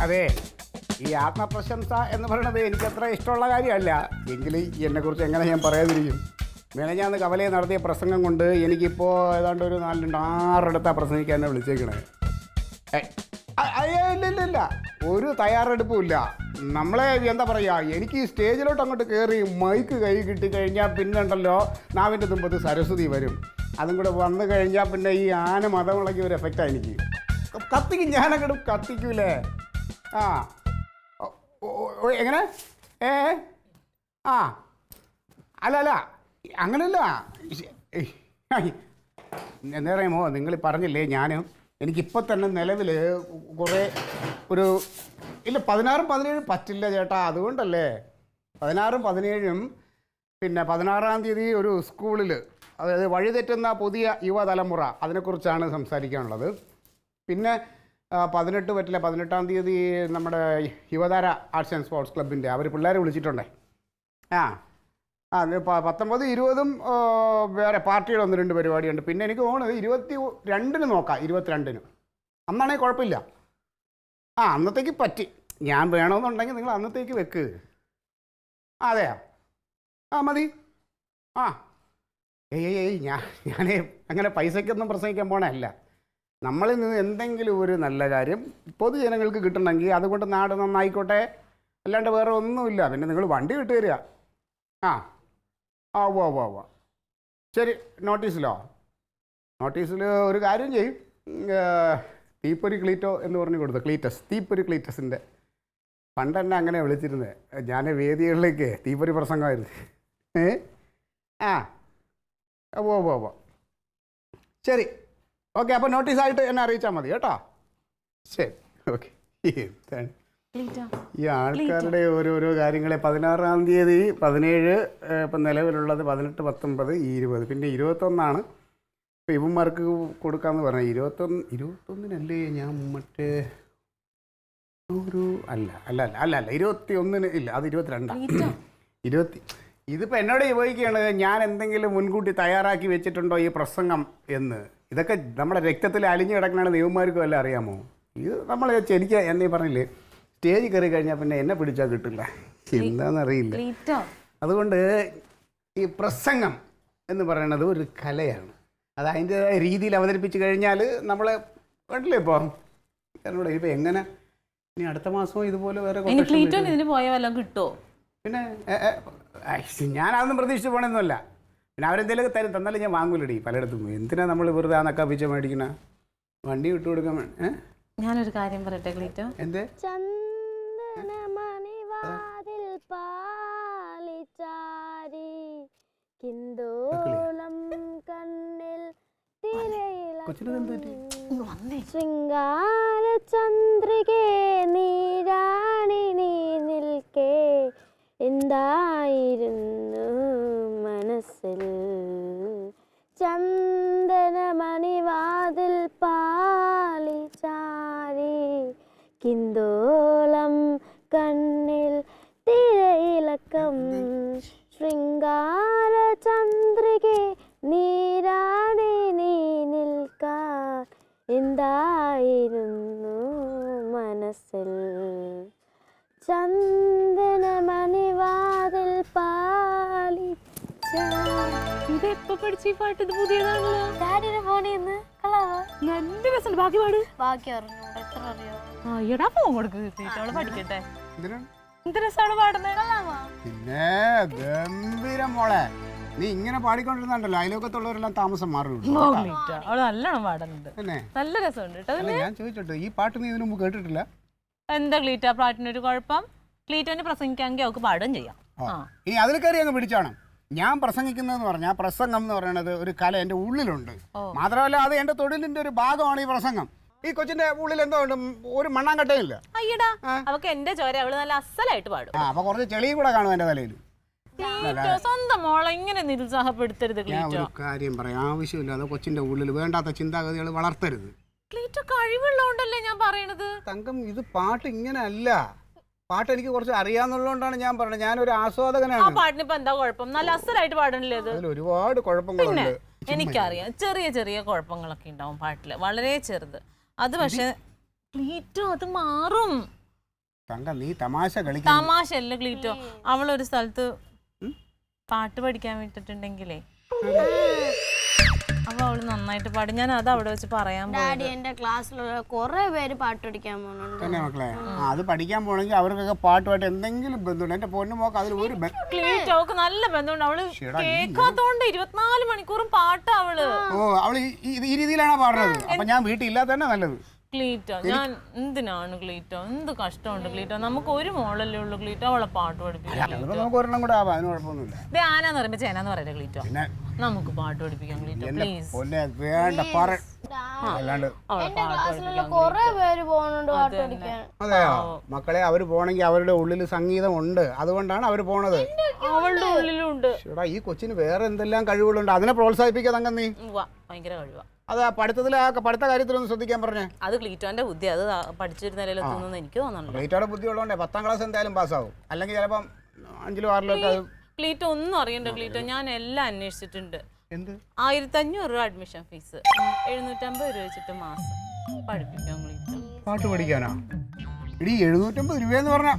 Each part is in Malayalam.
അതെ, ഈ ആത്മപ്രശംസ എന്ന് പറയുന്നത് എനിക്ക് അത്ര ഇഷ്ടമുള്ള കാര്യമല്ല. എങ്കിലും എന്നെക്കുറിച്ച് എങ്ങനെ ഞാൻ പറയാതിരിക്കും? മെനഞ്ഞാന്ന് കവലയിൽ നടത്തിയ പ്രസംഗം കൊണ്ട് എനിക്കിപ്പോൾ ഏതാണ്ട് ഒരു 4-6 പ്രസംഗിക്കാൻ എന്നെ വിളിച്ചേക്കണേ. ഇല്ല, ഒരു തയ്യാറെടുപ്പും ഇല്ല. നമ്മളെ എന്താ പറയുക, എനിക്ക് ഈ സ്റ്റേജിലോട്ട് അങ്ങോട്ട് കയറി മൈക്ക് കൈ കിട്ടിക്കഴിഞ്ഞാൽ പിന്നെ ഉണ്ടല്ലോ നാവിൻ്റെ തുമ്പത്ത് സരസ്വതി വരും. അതും കൂടെ വന്നു കഴിഞ്ഞാൽ പിന്നെ ഈ ആന മതമുളകിയ ഒരു എഫക്റ്റാണ് എനിക്ക്. കത്തിക്കും, ഞാനങ്ങോട്ട് കത്തിക്കൂലേ. ആ എങ്ങനെ ആ അല്ല അങ്ങനല്ല. എന്താ പറയുമോ, നിങ്ങൾ പറഞ്ഞില്ലേ എനിക്കിപ്പോൾ തന്നെ നിലവിൽ കുറേ ഒരു 16-17 പറ്റില്ല ചേട്ടാ. അതുകൊണ്ടല്ലേ 16-17 പിന്നെ 16-ാം തീയതി ഒരു സ്കൂളിൽ, അതായത് വഴിതെറ്റുന്ന പുതിയ യുവതലമുറ, അതിനെക്കുറിച്ചാണ് സംസാരിക്കാനുള്ളത്. പിന്നെ 18 പറ്റില്ല, 18-ാം തീയതി നമ്മുടെ യുവതാര ആർട്സ് ആൻഡ് സ്പോർട്സ് ക്ലബിൻ്റെ അവർ പിള്ളേരെ വിളിച്ചിട്ടുണ്ടേ. 19-20 വേറെ പാർട്ടിയുടെ 1-2 പരിപാടിയുണ്ട്. പിന്നെ എനിക്ക് തോന്നുന്നത് 22-ന് നോക്കാം, 22-ന്. അന്നാണെങ്കിൽ കുഴപ്പമില്ല. അന്നത്തേക്ക് പറ്റി. ഞാൻ വേണമെന്നുണ്ടെങ്കിൽ നിങ്ങൾ അന്നത്തേക്ക് വെക്ക്. അതെയാ? മതി. ഞാൻ അങ്ങനെ പൈസയ്ക്കൊന്നും പ്രസംഗിക്കാൻ പോണല്ല. നമ്മളിൽ നിന്ന് എന്തെങ്കിലും ഒരു നല്ല കാര്യം പൊതുജനങ്ങൾക്ക് കിട്ടണമെങ്കിൽ അതുകൊണ്ട് നാട് നന്നായിക്കോട്ടെ, അല്ലാണ്ട് വേറെ ഒന്നുമില്ല. പിന്നെ നിങ്ങൾ വണ്ടി വിട്ട് തരിക. ഉവ്വ ശരി. നോട്ടീസിൽ ഒരു കാര്യം ചെയ്യും. തീപ്പൊരി ക്ലീറ്റോ എന്ന് പറഞ്ഞു കൊടുത്തു. തീപ്പൊരി ക്ലീറ്റസിൻ്റെ പണ്ട് എന്നെ അങ്ങനെ വിളിച്ചിരുന്നത്. ഞാൻ വേദികളിലേക്ക് തീപ്പൊരി പ്രസംഗമായിരുന്നു. ഉവ്വ ശരി, ഓക്കെ. അപ്പോൾ നോട്ടീസായിട്ട് എന്നെ അറിയിച്ചാൽ മതി കേട്ടോ. ശരി, ഓക്കെ. ഈ ആൾക്കാരുടെ ഓരോരോ കാര്യങ്ങളെ 16-ാം തീയതി 17 ഇപ്പം നിലവിലുള്ളത് 18, 19, 20, പിന്നെ 21 ഇപ്പം ഇവന്മാർക്ക് കൊടുക്കാമെന്ന് പറഞ്ഞു. 21-നല്ലേ ഞാൻ മറ്റേ ഒരു അല്ല 21-ന് ഇല്ല, അത് 22 ഇതിപ്പോൾ എന്നോട് ചോദിക്കുകയാണ് ഞാൻ എന്തെങ്കിലും മുൻകൂട്ടി തയ്യാറാക്കി വെച്ചിട്ടുണ്ടോ ഈ പ്രസംഗം എന്ന്. ഇതൊക്കെ നമ്മുടെ രക്തത്തിൽ അലിഞ്ഞു കിടക്കണതാണ്. ദൈവന്മാർക്കും എല്ലാം അറിയാമോ? ഇത് നമ്മൾ എനിക്ക് എന്നീ പറഞ്ഞില്ലേ, സ്റ്റേജിൽ കയറി കഴിഞ്ഞാൽ പിന്നെ എന്നെ പിടിച്ചാൽ കിട്ടില്ല, എന്താണെന്നറിയില്ല. അതുകൊണ്ട് ഈ പ്രസംഗം എന്ന് പറയുന്നത് ഒരു കലയാണ്. അത് അതിൻ്റെതായ രീതിയിൽ അവതരിപ്പിച്ച് കഴിഞ്ഞാൽ നമ്മൾ കണ്ടില്ലേ ഇപ്പോൾ എന്നോട് ഇപ്പോൾ എങ്ങനെ ഇനി അടുത്ത മാസവും ഇതുപോലെ വേറെ കിട്ടുമോ? പിന്നെ ഞാനതൊന്നും പ്രതീക്ഷിച്ച് പോകണമെന്നല്ല. പിന്നെ അവരെന്തെങ്കിലുമൊക്കെ തരും, തന്നാലും ഞാൻ വാങ്ങൂലടി പലയിടത്തും. എന്തിനാ നമ്മൾ വെറുതെ ആ നക്കാപ്പിച്ച മേടിക്കണ? വണ്ടി വിട്ടു കൊടുക്കാൻ വേണം. ഞാനൊരു കാര്യം പറയട്ടെ ക്ലീറ്റോ. എന്തേ? ശൃംഗാര ചന്ദ്രികേ നീരാണി നീ നിൽക്കേ എന്തായിരുന്നു മനസ്സിൽ ചന്ദനമണിവാതിൽ പാളിച്ചാരി കിന്തോളം കണ്ണിൽ തിരയിലക്കം ശൃംഗാര ചന്ദ്രികേ നീരാണി നീ നിൽക്കാൻ എന്തായിരുന്നു മനസ്സിൽ ചന്ദനമണിവാതിൽ ഇതെപ്പോ പഠിച്ച ഈ പാട്ട്? ഇത് പുതിയതാണല്ലോ. ഡാഡിയുടെ ഫോണിൽ നിന്ന് നല്ല രസമുണ്ട്. ബാക്കി പാട്. ബാക്കി അറിഞ്ഞൂടെ, എത്ര അറിയോ? എടാ ഫോൺ കൊടുക്ക്, അവള് പഠിക്കട്ടെ. എന്ത് രസമാണ് പാടുന്നത്. പിന്നെ ഗംഭീരം മോളെ. നീ ഇങ്ങനെ പാടിക്കൊണ്ടിരുന്നുണ്ടല്ലോ അയലോക്കത്തുള്ളവരെല്ലാം താമസം മാറും. അവള് നല്ലോണം പാടുന്നുണ്ട്, നല്ല രസമുണ്ട് കേട്ടോ. ഞാൻ ചോദിച്ചോട്ടെ, ഈ പാട്ട് നീ ഇതിനു മുമ്പ് കേട്ടിട്ടില്ല? എന്താ ക്ലീറ്റ പാട്ടിനൊരു കുഴപ്പം? ക്ലീറ്റോന് പ്രസംഗിക്കാമെങ്കിൽ അവൾക്ക് പാടുകയും ചെയ്യാം. ഇനി അതിൽ കയറി അങ്ങ് പിടിച്ചോണം. ഞാൻ പ്രസംഗിക്കുന്നതെന്ന് പറഞ്ഞാൽ പ്രസംഗം എന്ന് പറയുന്നത് ഒരു കല എൻ്റെ ഉള്ളിലുണ്ട്. മാത്രമല്ല അത് എൻ്റെ തൊഴിലിൻ്റെ ഒരു ഭാഗമാണ് ഈ പ്രസംഗം. ഈ കൊച്ചിന്റെ ഉള്ളിൽ എന്തോ ഉണ്ട്, ഒരു മണ്ണാങ്കട്ടയില്ല. അയ്യടാ, അവക്ക് എന്റെ ചോര, അവള് നല്ല അസലായിട്ട് പാടും. അപ്പൊ കുറച്ച് ചെളിയും കൂടെ കാണും എന്റെ തലയിൽ. സ്വന്തം മോളെ ഇങ്ങനെ നിരുത്സാഹപ്പെടുത്തരുത്. ഞാൻ ഒരു കാര്യം പറയാം, ആവശ്യമില്ലാതെ കൊച്ചിന്റെ ഉള്ളിൽ വേണ്ടാത്ത ചിന്താഗതികൾ വളർത്തരുത്. കഴിവുള്ളതുകൊണ്ടല്ലേ ഞാൻ പറയണത്. തങ്കം, ഇത് പാട്ട് ഇങ്ങനെ അല്ല. പാട്ട് എനിക്ക് കുറച്ച് അറിയാന്നുള്ളതുകൊണ്ടാണ് ഞാൻ പറഞ്ഞത്. ഞാനൊരു ആസ്വാദകനാണ്. ആ പാട്ടിന് ഇപ്പൊ എന്താ കുഴപ്പം? നല്ല അസലായിട്ട് പാടണില്ലേ അത്? അതിൽ ഒരുപാട് കുഴപ്പങ്ങളുണ്ട്. എനിക്കറിയാം, ചെറിയ ചെറിയ കുഴപ്പങ്ങളൊക്കെ ഉണ്ടാവും പാട്ടില്, വളരെ ചെറുത്. അത് പക്ഷെ ക്ലീറ്റോ അത് മാറും. തങ്ക നീ തമാശ കളിക്കാൻ തമാശല്ല ക്ലീറ്റോ, അവളൊരു സ്ഥലത്ത് പാട്ട് പഠിക്കാൻ വിട്ടിട്ടുണ്ടെങ്കിലേ അപ്പൊ അവള് നന്നായിട്ട് പാടും. ഞാൻ അത് അവിടെ വെച്ച് പറയാൻ ഡാഡി എന്റെ ക്ലാസ്സിലുള്ള കുറെ പേര് പാട്ട് പഠിക്കാൻ പോകുന്നുണ്ട്. തന്നെ മക്കളെ. അത് പഠിക്കാൻ പോകണമെങ്കിൽ അവർക്കൊക്കെ പാട്ടുമായിട്ട് എന്തെങ്കിലും ബന്ധമുണ്ട്. എന്റെ പൊന്നു മോക്ക് അതിൽ ഒരു ക്ലീറ്റോക്ക് നല്ല ബന്ധമുണ്ട്. അവള് കേൾക്കാത്തോണ്ട് 24 മണിക്കൂറും പാട്ട് അവള്. ഓ അവള് ഈ രീതിയിലാണോ പാടുന്നത്? അപ്പൊ ഞാൻ വീട്ടിൽ ഇല്ലാത്ത തന്നെ നല്ലത്. ക്ലീറ്റോ ഞാൻ എന്തിനാണ് ക്ലീറ്റോ, എന്ത് കഷ്ടമുണ്ട് ക്ലീറ്റോ, നമുക്ക് ഒരു മോളല്ലേ ഉള്ളൂ ക്ലീറ്റോ, അവളെ പാട്ട് പഠിപ്പിക്കാം. നമുക്ക് ഒരെണ്ണം കൂടെ ആവാം, അതിന് കുഴപ്പമൊന്നുമില്ല. ഇത് ആനാന്ന് പറയുമ്പോ ചേനാന്ന് പറയല്ലേ ക്ലീറ്റോ, നമുക്ക് പാട്ട് പഠിപ്പിക്കാം ക്ലീറ്റോ പ്ലീസ്. വേണ്ട പറ അല്ലാണ്ട് എന്റെ ക്ലാസ്സിലുള്ള കുറെ പേര് പോകുന്നുണ്ട് പാട്ട് പഠിക്കാൻ. അതെയോ മക്കളെ? അവര് പോണെങ്കിൽ അവരുടെ ഉള്ളിൽ സംഗീതം ഉണ്ട്, അതുകൊണ്ടാണ് അവര് പോണത്. അവളുടെ ഉള്ളിലുണ്ട്. ഈ കൊച്ചിന് വേറെ എന്തെല്ലാം കഴിവുകളുണ്ട്, അതിനെ പ്രോത്സാഹിപ്പിക്കുക തങ്ക നീ. ഭയങ്കര കഴിവാ. അത് പഠിത്ത കാര്യത്തിലൊന്ന് ശ്രദ്ധിക്കാൻ പറഞ്ഞേ. അത് ക്ലീറ്റോന്റെ ബുദ്ധി, അത് പഠിച്ചൊരു നിലയിൽ എത്തുന്നു എനിക്ക് തോന്നുന്നു. ക്ലീറ്റോയുടെ ബുദ്ധി ഉള്ളതുകൊണ്ടേ 10ാം ക്ലാസ് എന്തായാലും പാസ്സാവും, അല്ലെങ്കിൽ ചിലപ്പം 5ലോ 6ലോ ഒക്കെ. ക്ലീറ്റോ ഒന്നും അറിയണ്ട ക്ലീറ്റോ, ഞാൻ എല്ലാം അന്വേഷിച്ചിട്ടുണ്ട്. എന്ത് 1500 രൂപ അഡ്മിഷൻ ഫീസ്, 750 രൂപ വെച്ചിട്ട് മാസം പഠിപ്പിക്കാം ക്ലീറ്റോ. പാട്ട് പഠിക്കാനാ? ഇടി 750 രൂപയെന്ന് പറഞ്ഞാ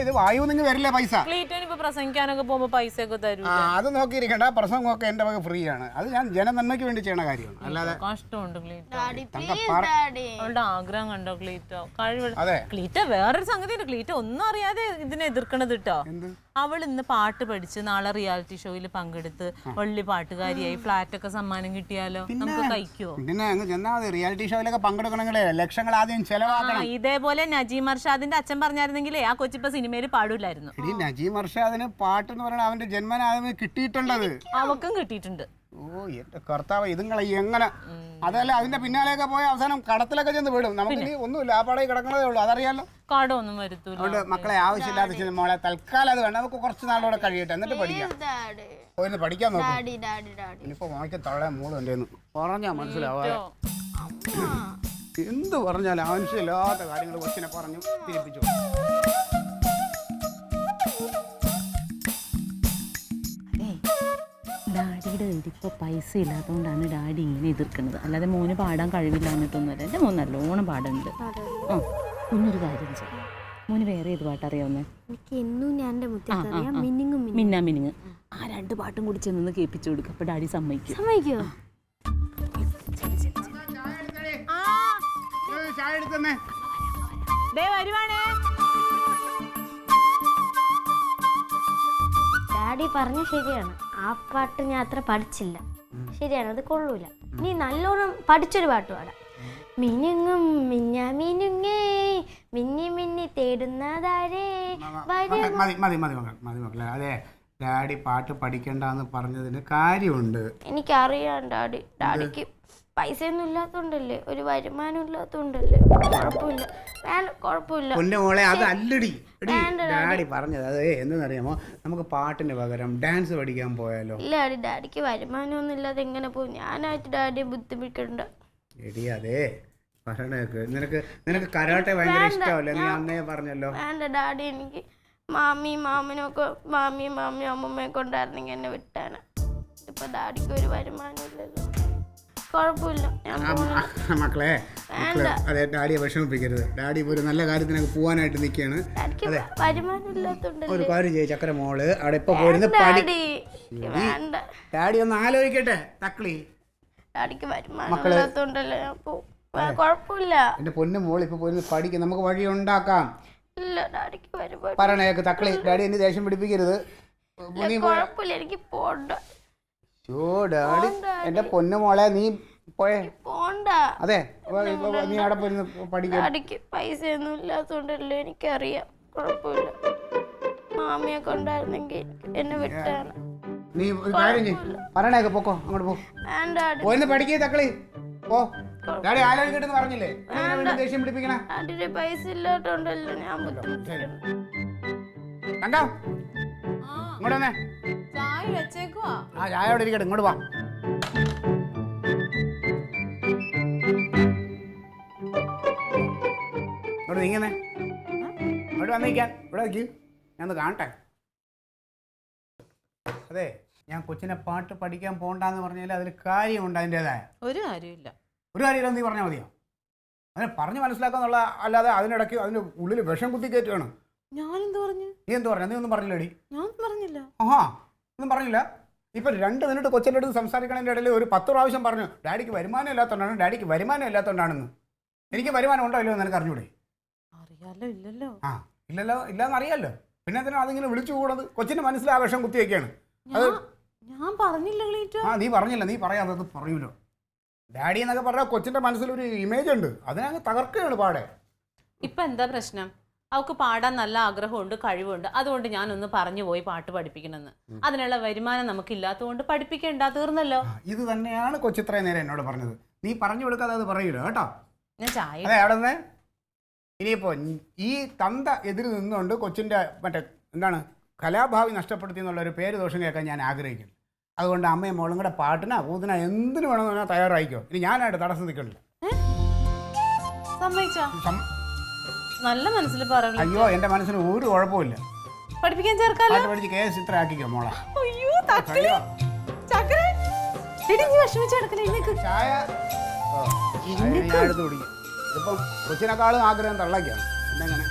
ഇത് വായു നിങ്ങൾ വരില്ലേ പൈസ? ക്ലീറ്റോന് ഇപ്പൊ പ്രസംഗിക്കാനൊക്കെ പോകുമ്പോ പൈസ ഒക്കെ തരും. അത് നോക്കിയിരിക്കണ്ട, പ്രസംഗമൊക്കെ എന്റെ വക ഫ്രീ ആണ്. അത് ഞാൻ ജനനന്മയ്ക്ക് വേണ്ടി ചെയ്യണ കാര്യമാണ്, അല്ലാതെ കഷ്ടമുണ്ട് ക്ലീറ്റോ. ഡാഡി അവളുടെ ആഗ്രഹം കണ്ടോ ക്ലീറ്റോ, കഴിവ്. അതെ ക്ലീറ്റോ വേറൊരു സംഗതി ഉണ്ട്, ക്ലീറ്റോ ഒന്നും അറിയാതെ ഇതിനെ എതിർക്കണത് കേട്ടോ. അവൾ ഇന്ന് പാട്ട് പഠിച്ച് നാളെ റിയാലിറ്റി ഷോയിൽ പങ്കെടുത്ത് വള്ളി പാട്ടുകാരിയായി ഫ്ലാറ്റ് ഒക്കെ സമ്മാനം കിട്ടിയാലോ നമുക്ക് കഴിക്കുവോ? പിന്നെ അങ്ങ് ചെന്നാ മതി. റിയാലിറ്റി ഷോയിലൊക്കെ പങ്കെടുക്കണമെങ്കിലേ ലക്ഷങ്ങൾ ആദ്യം ചെലവാക്കണം. ഇതേപോലെ നജീം അർഷാദിന്റെ അച്ഛൻ പറഞ്ഞായിരുന്നെങ്കിലേ ആ കൊച്ചിപ്പ സിനിമയിൽ പാടില്ലായിരുന്നു. നജീം അർഷാദിന് പാട്ട് എന്ന് പറയുന്നത് അവന്റെ ജന്മനാഥന് കിട്ടിയിട്ടുള്ളത്, അവക്കും കിട്ടിയിട്ടുണ്ട്. ഓ എന്റെ കർത്താവ്, ഇതുങ്ങളെ എങ്ങനെ? അതല്ല അതിന്റെ പിന്നാലെയൊക്കെ പോയ അവസാനം കടത്തിലൊക്കെ ചെന്ന് വീടും. നമുക്ക് ഇനി ഒന്നുമില്ല, ആ പാടയിൽ കിടക്കണതേ ഉള്ളൂ, അതറിയാലോ. കടമൊന്നും വരുത്തൂല. അതുകൊണ്ട് മക്കളെ ആവശ്യമില്ലാത്ത ചില മോളെ തൽക്കാലം അത് വേണ്ട, നമുക്ക് കുറച്ച് നാളോടെ കഴിയട്ടെ, എന്നിട്ട് പഠിക്കാം. പോയിന്ന് പഠിക്കാൻ നോക്കാം. ഇനിയിപ്പോ മോയ്ക്ക് തള്ളേ മൂളും എൻ്റെ പറഞ്ഞാ മനസ്സിലാവാതെ. എന്ത് പറഞ്ഞാലും ആവശ്യമില്ലാത്ത കാര്യങ്ങൾ കൊച്ചിനെ പറഞ്ഞു തിരിപ്പിച്ചു. ഡാഡിയുടെ കയ്യിൽ ഇപ്പോൾ പൈസ ഇല്ലാത്തതുകൊണ്ടാണ് ഡാഡി ഇങ്ങനെ എതിർക്കുന്നത്, അല്ലാതെ മോന് പാടാൻ കഴിവില്ല എന്നിട്ടൊന്നുമല്ല. എൻ്റെ മോൻ നല്ലോണം പാടുന്നുണ്ട്. ആ കുഞ്ഞൊരു കാര്യം ചെയ്യും, മോന് വേറെ ഏത് പാട്ടറിയാവുന്നേ? എനിക്ക് എന്നും ഞാൻ എൻ്റെ മുറ്റത്തറിയാം മിന്നിങ്ങും മിന്നാ മിനിങ്. ആ 2 പാട്ടും കൂടി ചെന്ന് കേൾപ്പിച്ചു കൊടുക്കും, അപ്പോൾ ഡാഡി സമ്മതിക്കും. സമ്മതിക്കോ? ഡാഡി പറഞ്ഞ ശരിയാണ്, ആ പാട്ട് ഞാൻ അത്ര പഠിച്ചില്ല. ശരിയാണ്, അത് കൊള്ളൂല. നീ നല്ലോണം പഠിച്ചൊരു പാട്ട് പാടാം. മിനുങ്ങും മിന്നാ മിനുങ്ങേ മിന്നി മിന്നി തേടുന്നതാരേ. മതി മക്കളെ. അതെ ഡാഡി പാട്ട് പഠിക്കണ്ടെന്ന് പറഞ്ഞതിന് കാര്യമുണ്ട്. എനിക്കറിയാം ഡാഡിക്ക് പൈസയൊന്നും ഇല്ലാത്തോണ്ടല്ലേ, ഒരു വരുമാനം ഇല്ലാത്തോണ്ടല്ലേ. കുഴപ്പമില്ല, കുഴപ്പമില്ല. പൊന്നു മോളെ അതല്ലടി ഡാഡി പറഞ്ഞത്. അത് എന്തെന്നറിയാമോ, നമുക്ക് പാട്ടിന് പകരം ഡാൻസ് പഠിക്കാൻ പോയാലോ? ഇല്ല ഡാഡിക്ക് വരുമാനമൊന്നും ഇല്ലാതെ എങ്ങനെ പോകും? ഞാനായിട്ട് ഡാഡിയെ ബുദ്ധിമുട്ടുണ്ട്. എടി അതെ പറയണേക്ക്, നിനക്ക് കരാട്ടെ ഭയങ്കര ഇഷ്ടമല്ലേ? നീ അന്നേ പറഞ്ഞല്ലോ. വേണ്ട ഡാഡി, എനിക്ക് മാമിയും അമ്മമ്മയൊക്കെ ഉണ്ടായിരുന്നെങ്കിൽ എന്നെ വിട്ടാണ്. ഇപ്പൊ ഡാഡിക്ക് ഒരു വരുമാനം ഇല്ലല്ലോ. കുഴപ്പമില്ല, മക്കളെ അതെ ഡാഡിയെ വിഷമിപ്പിക്കരുത്. ഡാഡി ഇപ്പോൾ ഒരു നല്ല കാര്യത്തിനൊക്കെ പോവാനായിട്ട് നിൽക്കുകയാണ്. ഒരു കാര്യം ചെയ്യ ചക്കര മോള് അവിടെ ഇപ്പൊ പോയിരുന്ന ഡാഡി ഒന്ന് ആലോചിക്കട്ടെ. തക്കളി ഡാഡിക്ക് വരുമാനം കുഴപ്പമില്ല. എന്റെ പൊന്നു മോള് ഇപ്പൊ പോയിരുന്ന് പഠിക്കും, നമുക്ക് വഴി ഉണ്ടാക്കാം. പറയണേക്ക് തക്കളി, ഡാഡി എന്നെ ദേഷ്യം പിടിപ്പിക്കരുത്. കുഴപ്പമില്ല, എനിക്ക് പോണ്ട. ഡാഡി എന്റെ പൊന്നു മോളെ നീ പോയേ പോണ്ട. അതെ നീ അവിടെ പോയിരുന്ന് പഠിക്കും. ഡാഡിക്ക് പൈസയൊന്നും ഇല്ലാത്തോണ്ടല്ലേ, എനിക്കറിയാം. കുഴപ്പമില്ല, മാമിയൊക്കെ ഉണ്ടായിരുന്നെങ്കിൽ എന്നെ വിട്ടാണ്. നീ ഒരു കാര്യം ചെയ്യ്, പറയണേക്ക് പൊക്കോ, അങ്ങോട്ട് പോ. പോയിന്ന് പഠിക്കേ തക്കളി, പോ. ഡാഡി ആലോചിക്കട്ടെന്ന് പറഞ്ഞില്ലേ, ദേഷ്യം പിടിപ്പിക്കണ. ഡാഡിയുടെ പൈസ ഇല്ലാത്തോണ്ടല്ലോ ഞാൻ കണ്ടോ? ഇങ്ങോട്ട് വന്നേ. ആ ചായ അവിടെ ഇരിക്കട്ടെ, ഇങ്ങോട്ട് വാ. ഇങ്ങോട്ട് നീങ്ങുന്നേ, ഇങ്ങോട്ട് വന്നിരിക്കാൻ. ഇവിടെ നിൽക്കൂ, ഞാനൊന്ന് കാണട്ടെ. അതെ ഞാൻ കൊച്ചിനെ പാട്ട് പഠിക്കാൻ പോകണ്ടെന്ന് പറഞ്ഞാൽ അതിൽ കാര്യമുണ്ട്, അതിൻ്റെതായ ഒരു കാര്യമില്ല. ഒരു കാര്യമില്ല നീ പറഞ്ഞാൽ മതിയോ? അതിനെ പറഞ്ഞ് മനസ്സിലാക്കാന്നുള്ള അല്ലാതെ അതിനിടയ്ക്ക് അതിന് ഉള്ളിൽ വിഷം കുത്തി കയറ്റുകയാണ്. ഞാനെന്ത് പറഞ്ഞു? നീ എന്ത് പറഞ്ഞു? നീ ഒന്നും പറഞ്ഞില്ലടി. ഞാൻ പറഞ്ഞില്ല. ആഹാ, ഒന്നും പറഞ്ഞില്ല. ഇപ്പം 2 മിനിറ്റ് കൊച്ചിൻ്റെ അടുത്ത് സംസാരിക്കണതിൻ്റെ ഇടയിൽ ഒരു 10 പ്രാവശ്യം പറഞ്ഞു ഡാഡിക്ക് വരുമാനം ഇല്ലാത്തതുകൊണ്ടാണ്, ഡാഡിക്ക് വരുമാനം ഇല്ലാത്തതുകൊണ്ടാണെന്ന്. എനിക്ക് വരുമാനം ഉണ്ടോ ഇല്ലയോ എന്ന് എനിക്ക് അറിഞ്ഞൂടെ? അറിയാലോ. ഇല്ലല്ലോ. ആ, ഇല്ലല്ലോ, ഇല്ലാന്ന് അറിയാമല്ലോ. പിന്നെ എന്തിനാണ് അതിങ്ങനെ വിളിച്ചു കൂടത്? കൊച്ചിൻ്റെ മനസ്സിൽ ആ വിഷം കുത്തി വയ്ക്കുകയാണ്. അത് ഞാൻ പറഞ്ഞില്ല ക്ലീറ്റോ. ആ, നീ പറഞ്ഞില്ല, നീ പറയാത്തത് പറയൂലോ. ഡാഡി എന്നൊക്കെ പറഞ്ഞാൽ കൊച്ചിൻ്റെ മനസ്സിലൊരു ഇമേജ് ഉണ്ട്, അതിനങ്ങ് തകർക്കുകയാണ് പാടെ. ഇപ്പൊ എന്താ പ്രശ്നം? അവൾക്ക് പാടാൻ നല്ല ആഗ്രഹമുണ്ട്, കഴിവുണ്ട്. അതുകൊണ്ട് ഞാനൊന്ന് പറഞ്ഞു പോയി പാട്ട് പഠിപ്പിക്കണമെന്ന്. അതിനുള്ള വരുമാനം നമുക്കില്ലാത്തതുകൊണ്ട് പഠിപ്പിക്കേണ്ട, തീർന്നല്ലോ. ഇത് തന്നെയാണ് കൊച്ചിത്രയും നേരം എന്നോട് പറഞ്ഞത്. നീ പറഞ്ഞു കൊടുക്കാതെ അത് പറയൂലോ കേട്ടോ. ഞാൻ ചായ അതെ, അവിടെ നിന്ന് ഇനിയിപ്പോ ഈ തന്ത എതിര് നിന്നുകൊണ്ട് കൊച്ചിൻ്റെ മറ്റേ എന്താണ് കലാഭാവി നഷ്ടപ്പെടുത്തി എന്നുള്ളൊരു പേര് ദോഷം കേൾക്കാൻ ഞാൻ ആഗ്രഹിക്കുന്നു. അതുകൊണ്ട് അമ്മയും മോളും കൂടെ പാട്ടിനാ കൂതിനാ എന്തിനു വേണമെന്ന് പറഞ്ഞാൽ തയ്യാറായിക്കോ. ഇനി ഞാനായിട്ട് തടസ്സം നിൽക്കണില്ല. സമ്മതിച്ചോ? നല്ല മനസ്സിൽ പറഞ്ഞു. അയ്യോ, എൻ്റെ മനസ്സിന് ഒരു കുഴപ്പമില്ല. പഠിപ്പിക്കാൻ ചേർക്കാലോ. പാട്ട് പഠിച്ച് കേസ് ഇത്ര ആക്കിക്കോ മോളെ. അയ്യോ, തക്കലേ. ചക്കര. എടി, നീ വിഷമിച്ച് കിടക്കണേ. ഇന്നേക്ക് ചായ ഞാൻ എടുത്ത് കുടിക്കും. ഇതിപ്പം കൊച്ചിനെക്കാളും ആഗ്രഹം തള്ളയ്ക്കാണ്. പിന്നെ എങ്ങനെ?